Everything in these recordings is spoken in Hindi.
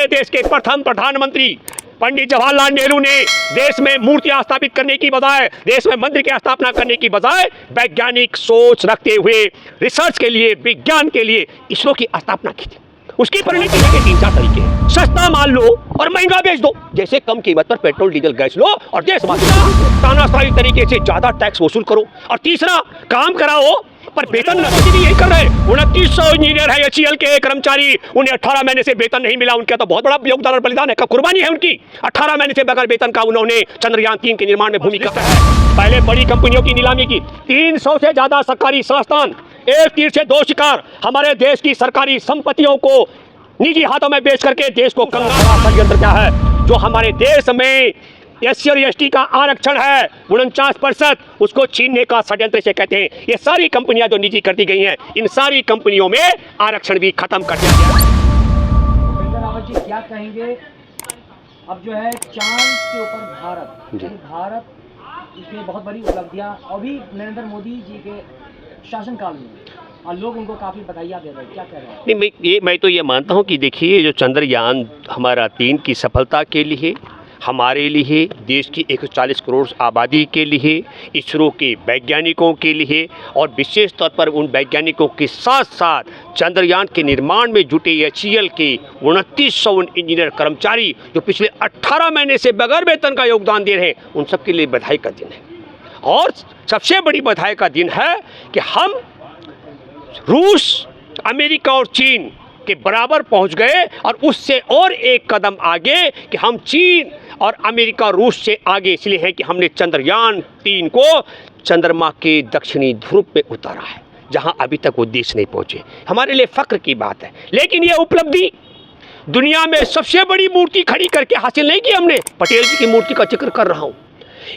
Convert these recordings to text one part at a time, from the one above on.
हमारे देश के प्रथम प्रधानमंत्री पंडित जवाहरलाल नेहरू ने देश में मूर्तियां स्थापित करने की बजाय, देश में मंदिर की स्थापना करने की बजाय वैज्ञानिक सोच रखते हुए रिसर्च के लिए, विज्ञान के लिए इसरो की स्थापना की थी। उसकी परिणति के 3-4 तरीके हैं। सस्ता माल लो और महंगा बेच दो, जैसे कम कीमत पर पेट्रोल डीजल गैस लो और देशवासियों तानाशाही तरीके से ज्यादा टैक्स वसूल करो। और तीसरा, काम कराओ पर वेतन नौकरी भी यही कर रहे हैं। 2900 इंजीनियर है HCL के कर्मचारी, उन्हें 18 महीने से वेतन नहीं मिला। उनका तो बहुत बड़ा योगदान और बलिदान है, कुर्बानी है उनकी। 18 महीने से बगैर वेतन का उन्होंने चंद्रयान 3 के निर्माण में भूमिका पहले बड़ी कंपनियों की नीलामी की। 300 से ज्यादा सरकारी संस्थान, एक तीर से 2 शिकार, हमारे देश की सरकारी संपत्तियों को निजी हाथों में बेच करके देश को कंगाल षड्यंत्र क्या है। जो हमारे देश में SC और ST का आरक्षण है 49%, उसको छीनने का षड्यंत्र से कहते हैं। ये सारी कंपनियां जो निजी कर दी गई हैं, इन सारी कंपनियों में आरक्षण भी खत्म कर दिया गया। भूपेंद्र रावत जी क्या कहेंगे, अब जो है चांद के ऊपर भारत इसमें बहुत बड़ी उपलब्धियां अभी नरेंद्र मोदी जी के शासनकाल में, और लोग उनको काफ़ी बधाइयाँ दे रहे हैं, क्या कह रहे हैं? नहीं, मैं तो ये मानता हूँ कि देखिए, जो चंद्रयान हमारा 3 की सफलता के लिए, हमारे लिए, देश की 140 करोड़ आबादी के लिए, इसरो के वैज्ञानिकों के लिए, और विशेष तौर पर उन वैज्ञानिकों के साथ साथ चंद्रयान के निर्माण में जुटे HCL के 2900 इंजीनियर कर्मचारी जो पिछले 18 महीने से बगैर वेतन का योगदान दे रहे हैं, उन सब के लिए बधाई का दिन है। और सबसे बड़ी बधाई का दिन है कि हम रूस, अमेरिका और चीन के बराबर पहुंच गए, और उससे और एक कदम आगे कि हम चीन और अमेरिका, रूस से आगे इसलिए है कि हमने चंद्रयान 3 को चंद्रमा के दक्षिणी ध्रुव पे उतारा है, जहां अभी तक वो देश नहीं पहुंचे। हमारे लिए फक्र की बात है। लेकिन ये उपलब्धि दुनिया में सबसे बड़ी मूर्ति खड़ी करके हासिल नहीं की हमने। पटेल जी की मूर्ति का जिक्र कर रहा हूं।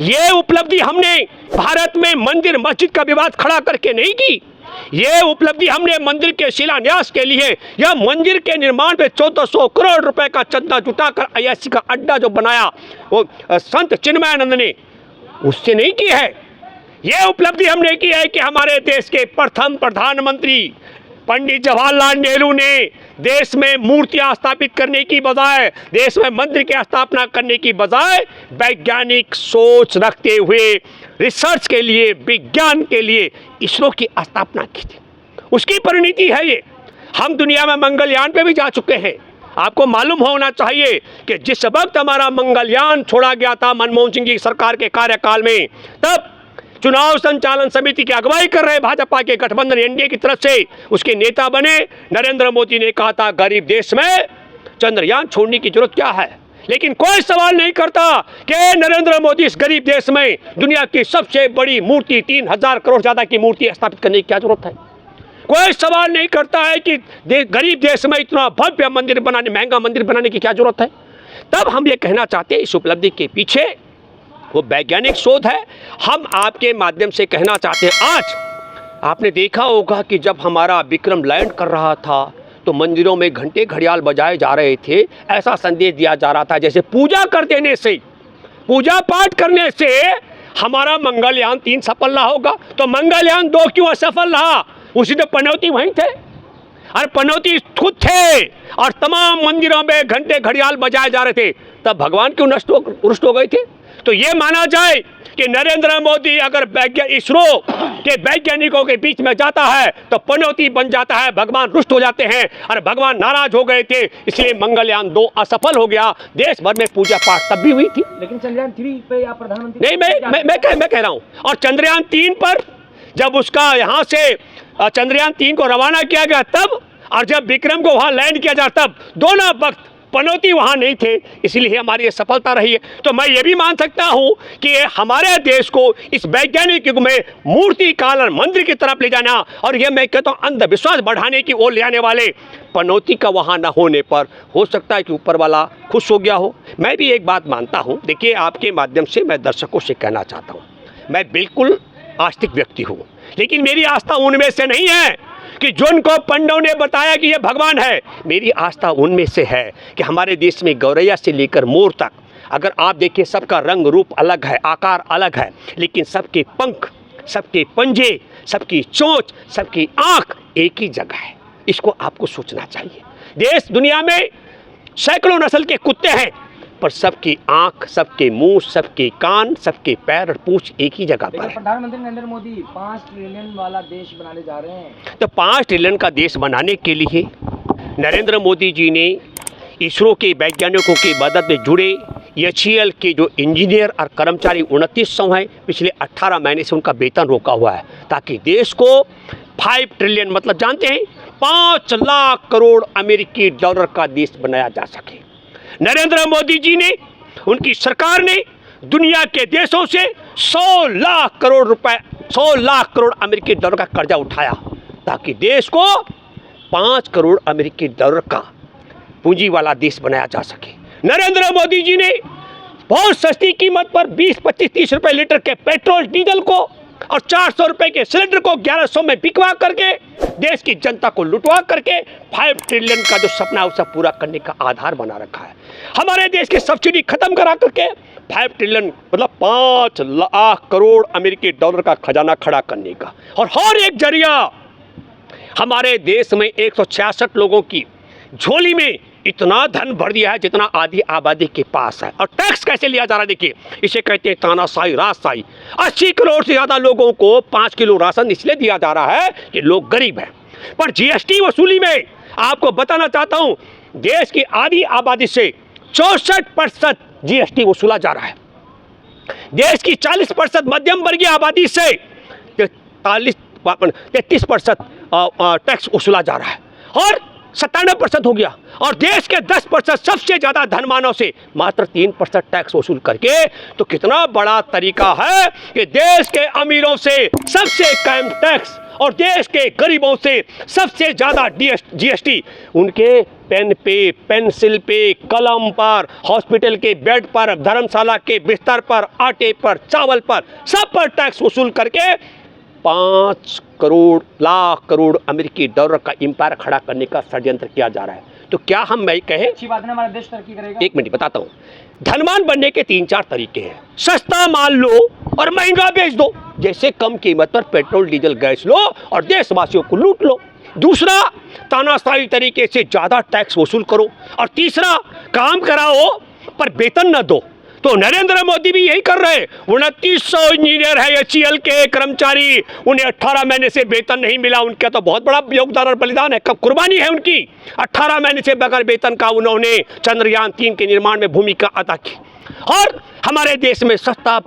ये उपलब्धि हमने भारत में मंदिर मस्जिद का विवाद खड़ा करके नहीं की। ये उपलब्धि हमने मंदिर के शिलान्यास के लिए, या मंदिर के निर्माण में 1400 करोड़ रुपए का चंदा जुटाकर IISc का अड्डा जो बनाया वो संत चिन्मयानंद ने, उससे नहीं की है। ये उपलब्धि हमने की है कि हमारे देश के प्रथम प्रधानमंत्री पंडित जवाहरलाल नेहरू ने देश में मूर्तियां स्थापित करने की बजाय, देश में मंदिर की स्थापना करने की बजाय वैज्ञानिक सोच रखते हुए रिसर्च के लिए, विज्ञान के लिए इसरो की स्थापना की थी। उसकी परिणति है ये। हम दुनिया में मंगलयान पे भी जा चुके हैं। आपको मालूम होना चाहिए कि जिस वक्त हमारा मंगलयान छोड़ा गया था मनमोहन सिंह की सरकार के कार्यकाल में, तब चुनाव संचालन समिति की अगुवाई कर रहे भाजपा के गठबंधन NDA की तरफ से उसके नेता बने नरेंद्र मोदी ने कहा था, गरीब देश में चंद्रयान छोड़ने की जरूरत क्या है। लेकिन कोई सवाल नहीं करता कि नरेंद्र मोदी इस गरीब देश में दुनिया की सबसे बड़ी मूर्ति 3000 करोड़ ज्यादा की मूर्ति स्थापित करने की क्या जरूरत है। कोई सवाल नहीं करता है कि गरीब देश में इतना भव्य मंदिर बनाने, महंगा मंदिर बनाने की क्या जरूरत है। तब हम ये कहना चाहते हैं, इस उपलब्धि के पीछे वो वैज्ञानिक शोध है। हम आपके माध्यम से कहना चाहते हैं, आज आपने देखा होगा कि जब हमारा विक्रम लैंड कर रहा था तो मंदिरों में घंटे घड़ियाल बजाए जा रहे थे। ऐसा संदेश दिया जा रहा था जैसे पूजा कर देने से, पूजा पाठ करने से हमारा मंगलयान 3 सफल रहा होगा। तो मंगलयान 2 क्यों असफल रहा? उसी तो पनौती वहीं थे, और पनौती खुद थे, और तमाम मंदिरों में घंटे घड़ियाल बजाए जा रहे थे। तब भगवान क्यों रुष्ट हो गए थे? तो ये माना जाए कि नरेंद्र मोदी अगर इसरो के वैज्ञानिकों के बीच में जाता है तो पनौती बन जाता है, भगवान रुष्ट हो जाते हैं, और भगवान नाराज हो गए थे, इसलिए मंगलयान 2 असफल हो गया। देश भर में पूजा पाठ तब भी हुई थी। लेकिन चंद्रयान 3 पे आप प्रधानमंत्री नहीं, मैं कह रहा हूँ। और चंद्रयान 3 पर जब उसका यहाँ से चंद्रयान 3 को रवाना किया गया तब, और जब विक्रम को वहाँ लैंड किया जाता तब दोनों वक्त पनौती वहाँ नहीं थे, इसलिए हमारी ये सफलता रही है। तो मैं ये भी मान सकता हूँ कि हमारे देश को इस वैज्ञानिक युग में मूर्ति काल और मंदिर की तरफ ले जाना, और ये मैं कहता हूँ अंधविश्वास बढ़ाने की ओर ले आने वाले पनौती का वहाँ न होने पर हो सकता है कि ऊपर वाला खुश हो गया हो। मैं भी एक बात मानता हूँ, देखिए आपके माध्यम से मैं दर्शकों से कहना चाहता हूँ, मैं बिल्कुल आस्तिक व्यक्ति हूँ, लेकिन मेरी आस्था उनमें से नहीं है कि जिनको पंडितों ने बताया कि ये भगवान है। मेरी आस्था उनमें से है कि हमारे देश में गौरैया से लेकर मोर तक, अगर आप देखिए सबका रंग रूप अलग है, आकार अलग है, लेकिन सबके पंख, सबके पंजे, सबकी चोंच, सबकी आंख एक ही जगह है। इसको आपको सोचना चाहिए। देश दुनिया में सैकड़ों नस्ल के कुत्ते हैं, पर सबकी आंख, सबके मुंह, सबके कान, सबके पैर और पूंछ एक ही जगह पर है। प्रधानमंत्री नरेंद्र मोदी 5 ट्रिलियन वाला देश बनाने जा रहे हैं। तो 5 ट्रिलियन का देश बनाने के लिए नरेंद्र मोदी जी ने इसरो के वैज्ञानिकों की मदद में जुड़े HAL के जो इंजीनियर और कर्मचारी 2900 हैं, पिछले 18 महीने से उनका वेतन रोका हुआ है, ताकि देश को 5 ट्रिलियन मतलब जानते हैं 5 लाख करोड़ अमेरिकी डॉलर का देश बनाया जा सके। नरेंद्र मोदी जी ने, उनकी सरकार ने दुनिया के देशों से 100 लाख करोड़ रुपए, 100 लाख करोड़ अमेरिकी डॉलर का कर्जा उठाया, ताकि देश को 5 करोड़ अमेरिकी डॉलर का पूंजी वाला देश बनाया जा सके। नरेंद्र मोदी जी ने बहुत सस्ती कीमत पर 20, 25, 30 रुपए लीटर के पेट्रोल डीजल को और 400 रुपए के सिलेंडर को 1100 में बिकवा करके देश की जनता को लुटवा करके 5 ट्रिलियन का जो सपना है उसे पूरा करने का आधार बना रखा है। हमारे देश की सब्सिडी खत्म करा करके 5 ट्रिलियन मतलब 5 लाख करोड़ अमेरिकी डॉलर का खजाना खड़ा करने का, और हर एक जरिया हमारे देश में 166 लोगों की झोली में इतना धन भर दिया है जितना आधी आबादी के पास है। और टैक्स कैसे लिया जा रहा है, देखिए, इसे कहते हैं तानाशाही, राजशाही। 80 करोड़ से ज़्यादा लोगों को 5 किलो राशन इसलिए दिया जा रहा है कि लोग गरीब हैं। पर GST वसूली में आपको बताना चाहता हूँ, देश की आधी आबादी से 64% GST वसूला जा रहा है। देश की 40% मध्यम वर्गीय आबादी से 33% टैक्स वसूला जा रहा है, और 97% हो गया। और देश के 10% सबसे ज्यादा धनवानों से मात्र 3% टैक्स वसूल करके, तो कितना बड़ा तरीका है कि देश के अमीरों से सबसे कम टैक्स और देश के गरीबों से सबसे ज्यादा GST उनके पेन पे, पेंसिल पे, कलम पर, हॉस्पिटल के बेड पर, धर्मशाला के बिस्तर पर, आटे पर, चावल पर, सब पर टैक्स वसूल करके 5 करोड़ लाख करोड़ अमेरिकी डॉलर का एम्पायर खड़ा करने का षड्यंत्र किया जा रहा है। तो क्या हम मैं कहें, अच्छी बात है, हमारा देश तरक्की करेगा। एक मिनट बताता हूँ। धनवान बनने के 3-4 तरीके हैं। सस्ता माल लो और महंगा बेच दो, जैसे कम कीमत पर पेट्रोल डीजल गैस लो और देशवासियों को लूट लो। दूसरा, तानाशाही तरीके से ज़्यादा टैक्स वसूल करो। और तीसरा, काम कराओ पर वेतन न दो। तो नरेंद्र मोदी भी यही कर रहे हैं। 2900 इंजीनियर है HAL के कर्मचारी, उन्हें 18 महीने से वेतन नहीं मिला। उनका तो बहुत बड़ा योगदान और बलिदान है, कब कुर्बानी है उनकी। 18 महीने से बगैर वेतन का उन्होंने चंद्रयान 3 के निर्माण में भूमिका अदा की। और हमारे देश में सस्ता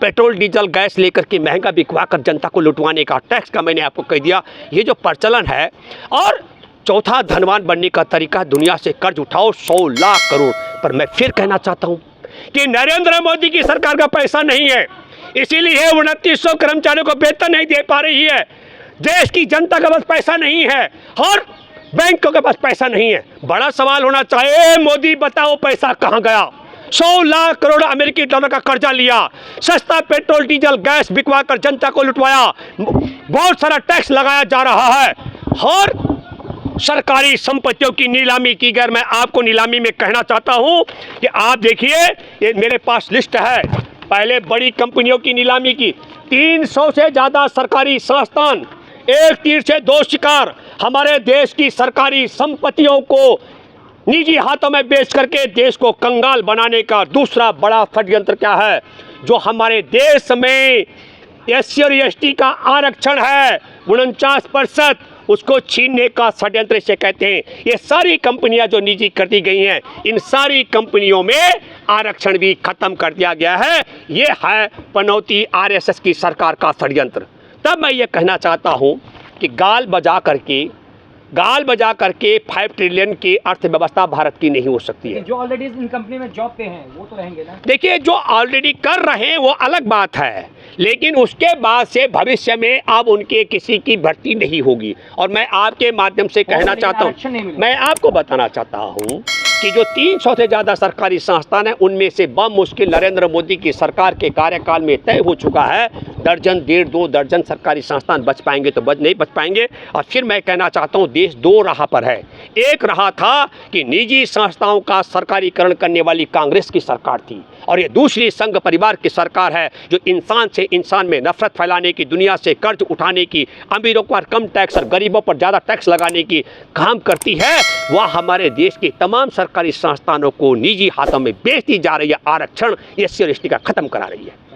पेट्रोल डीजल गैस लेकर के महंगा बिकवा कर जनता को लुटवाने का, टैक्स का मैंने आपको कह दिया, ये जो प्रचलन है। और चौथा, धनवान बनने का तरीका, दुनिया से कर्ज उठाओ 100 लाख करोड़। पर मैं फिर कहना चाहता हूँ कि नरेंद्र मोदी की सरकार का पैसा नहीं है, इसीलिए 2900 कर्मचारियों को वेतन नहीं दे पा रही है। देश की जनता के पास पैसा नहीं है और बैंकों के पास पैसा नहीं है। बड़ा सवाल होना चाहिए, मोदी बताओ पैसा कहां गया। 100 लाख करोड़ अमेरिकी डॉलर का कर्जा लिया, सस्ता पेट्रोल डीजल गैस बिकवा कर जनता को लुटवाया, बहुत सारा टैक्स लगाया जा रहा है और सरकारी संपत्तियों की नीलामी की गई। मैं आपको नीलामी में कहना चाहता हूं कि आप देखिए, ये मेरे पास लिस्ट है, पहले बड़ी कंपनियों की नीलामी की, 300 से ज़्यादा सरकारी संस्थान, एक तीर से 2 शिकार, हमारे देश की सरकारी संपत्तियों को निजी हाथों में बेच करके देश को कंगाल बनाने का दूसरा बड़ा षड्यंत्र क्या है। जो हमारे देश में SC और ST का आरक्षण है 49%, उसको छीनने का षड्यंत्र इसे कहते हैं। ये सारी कंपनियां जो निजी कर दी गई हैं, इन सारी कंपनियों में आरक्षण भी खत्म कर दिया गया है। ये है पनौती RSS की सरकार का षड्यंत्र। तब मैं ये कहना चाहता हूँ कि गाल बजा करके 5 ट्रिलियन की अर्थव्यवस्था भारत की नहीं हो सकती है। जो ऑलरेडी इन कंपनी में जॉब पे हैं वो तो रहेंगे ना। देखिए, जो ऑलरेडी कर रहे हैं वो अलग बात है, लेकिन उसके बाद से भविष्य में अब उनके किसी की भर्ती नहीं होगी। और मैं आपके माध्यम से कहना चाहता हूँ, मैं आपको बताना चाहता हूँ कि जो 300 से ज़्यादा सरकारी संस्थान हैं, उनमें से बमुश्किल नरेंद्र मोदी की सरकार के कार्यकाल में तय हो चुका है दर्जन, डेढ़, 2 दर्जन सरकारी संस्थान बच पाएंगे तो नहीं बच पाएंगे। और फिर मैं कहना चाहता हूँ, देश 2 राह पर है। एक राह था कि निजी संस्थाओं का सरकारीकरण करने वाली कांग्रेस की सरकार थी, और ये दूसरी संघ परिवार की सरकार है जो इंसान से इंसान में नफरत फैलाने की, दुनिया से कर्ज उठाने की, अमीरों पर कम टैक्स और गरीबों पर ज़्यादा टैक्स लगाने की काम करती है। वह हमारे देश के तमाम सरकारी संस्थानों को निजी हाथों में बेचती जा रही है। आरक्षण SC और ST का ख़त्म करा रही है।